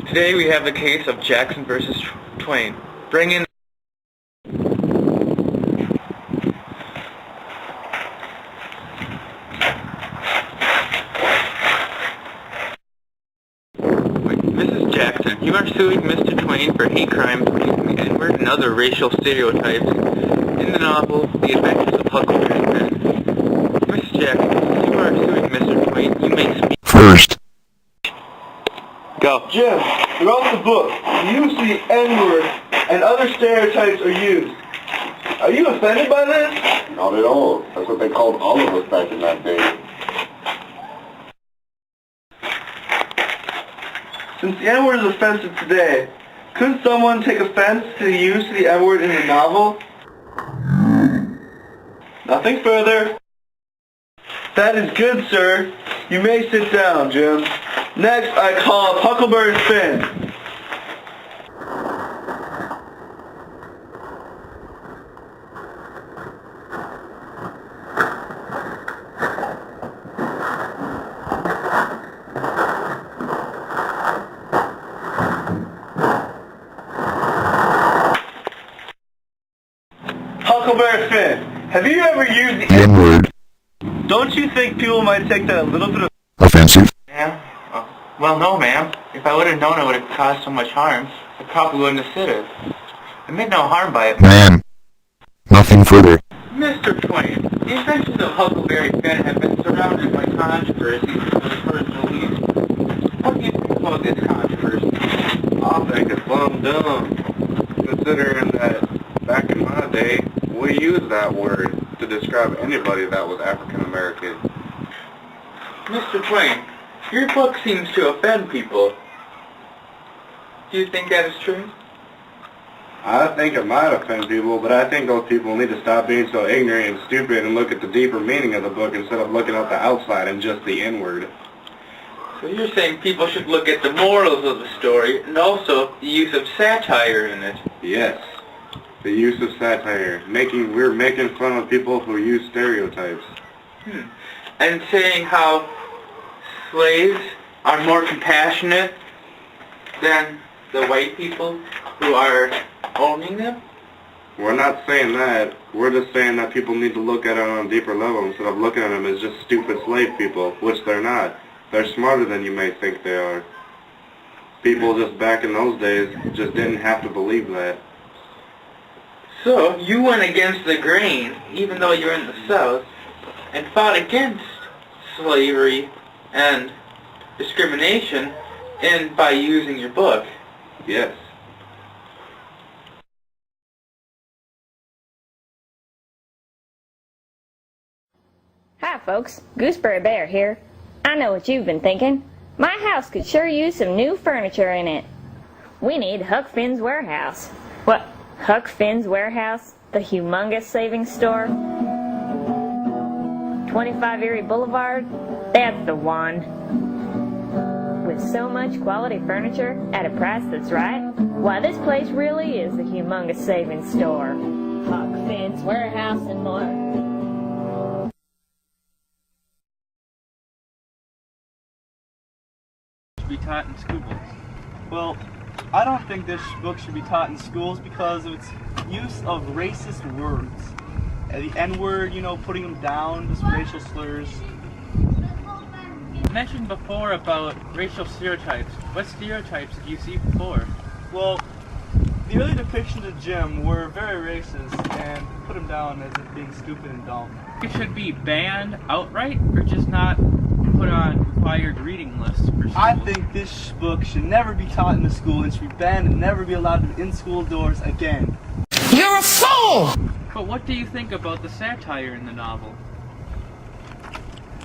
Today we have the case of Jackson versus Twain. Bring in Mrs. Jackson, you are suing Mr. Twain for hate crimes using the N-word and other racial stereotypes in the novel The Adventures of Huckleberry Finn. Mrs. Jackson, you are suing Mr. Twain. You may speak first. Go. Jim, throughout the book, the use of the N-word and other stereotypes are used. Are you offended by this? Not at all. That's what they called all of us back in that day. Since the N-word is offensive today, couldn't someone take offense to the use of the N-word in the novel? Nothing further. That is good, sir. You may sit down, Jim. Next, I call up Huckleberry Finn. Huckleberry Finn, have you ever used the N-word. Don't you think people might take that a little bit Offensive. Ma'am? Well, no, ma'am. If I would have known it would have caused so much harm, I probably wouldn't have said it. I made no harm by it. Ma'am. Nothing further. Mr. Twain, the adventures of Huckleberry Finn have been surrounded by controversy for the personal use. What do you think about this controversy? I think it's plumb dumb, considering that back in my day, we used that word to describe anybody that was African American. Mr. Twain, your book seems to offend people. Do you think that is true? I think it might offend people, but I think those people need to stop being so ignorant and stupid and look at the deeper meaning of the book instead of looking at the outside and just the N-word. So you're saying people should look at the morals of the story and also the use of satire in it? Yes. The use of satire. We're making fun of people who use stereotypes. And saying how slaves are more compassionate than the white people who are owning them? We're not saying that. We're just saying that people need to look at it on a deeper level instead of looking at them as just stupid slave people, which they're not. They're smarter than you may think they are. People just back in those days just didn't have to believe that. So you went against the grain, even though you're in the South, and fought against slavery and discrimination by using your book. Yes. Hi folks, Gooseberry Bear here. I know what you've been thinking. My house could sure use some new furniture in it. We need Huck Finn's Warehouse. What? Huck Finn's Warehouse? The humongous savings store? 25 Erie Boulevard? That's the one. With so much quality furniture at a price that's right, why this place really is the humongous savings store. Huck Finn's Warehouse and more. Be taught in schools. Well, I don't think this book should be taught in schools because of its use of racist words. The N-word, putting them down, just racial slurs. You mentioned before about racial stereotypes. What stereotypes did you see before? Well, the early depictions of Jim were very racist and put him down as being stupid and dumb. It should be banned outright or just not put on required reading lists for schools? I think this book should never be taught in the school and should be banned and never be allowed in school doors again. You're a fool! But what do you think about the satire in the novel?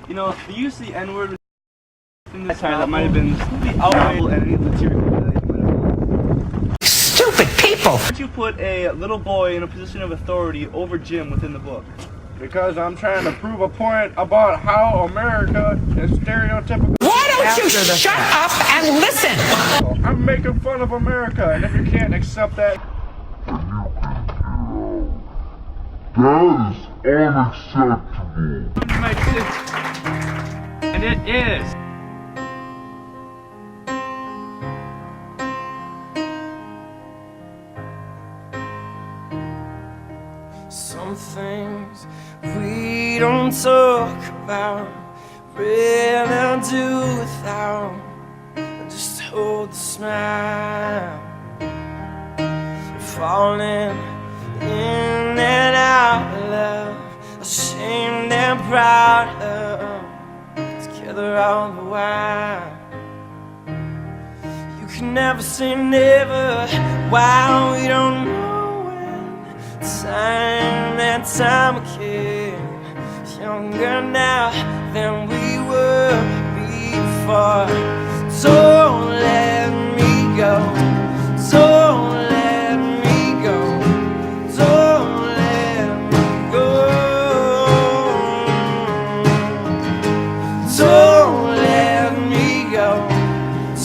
The use of the N-word in this satire that might have been the outrage and any material that it might have been. Stupid people! Why don't you put a little boy in a position of authority over Jim within the book? Because I'm trying to prove a point about how America is stereotypical. Why don't you shut up and listen? I'm making fun of America, and if you can't accept that, That is unacceptable. And it is. some things we don't talk about, rather do without. Just hold the smile, falling in and out of love, ashamed and proud of, together all the while. You can never say never while we don't know when. Time and time again, younger now than we were before. Don't let me go, don't let me go, don't let me go. Don't let me go,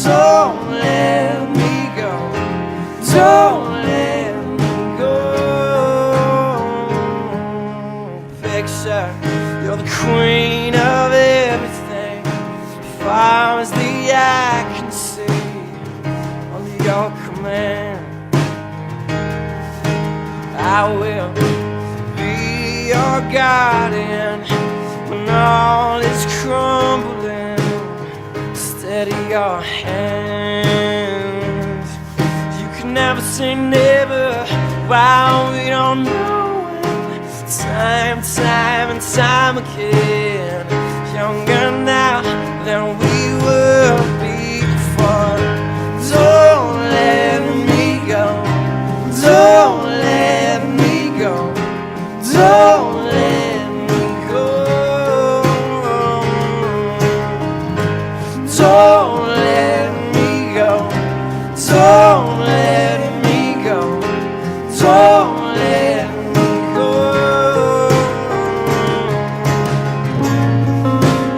don't let me go, don't let me go. Picture you're the queen of everything, far as the eye can see, under your command. I will be your guardian when all is crumbling. Steady your hand. You can never say never while we don't know when. Time and time again, younger now than we were before. Don't let me go, don't let me go, don't let me go. Don't let me go, don't let me go, don't let me go.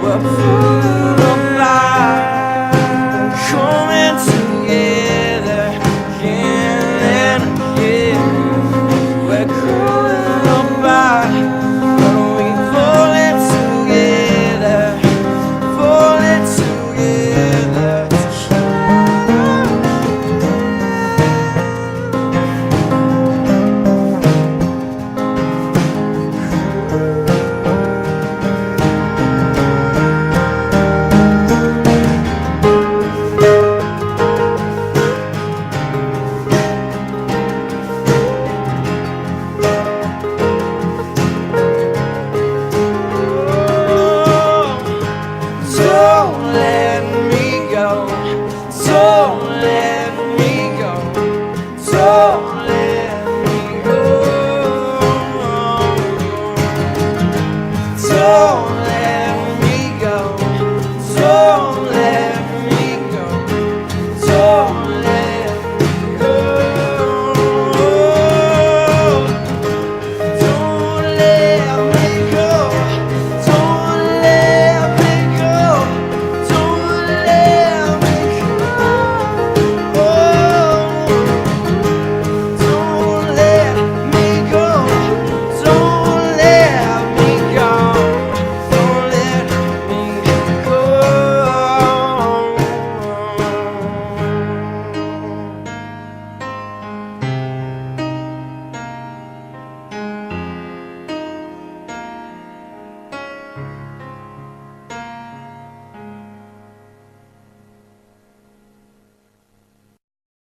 We're full of life and coming together again and again. We're crawling apart, but we falling together, falling together. Don't let me go, don't let me go, don't let me go. Don't let me go, don't let me go, don't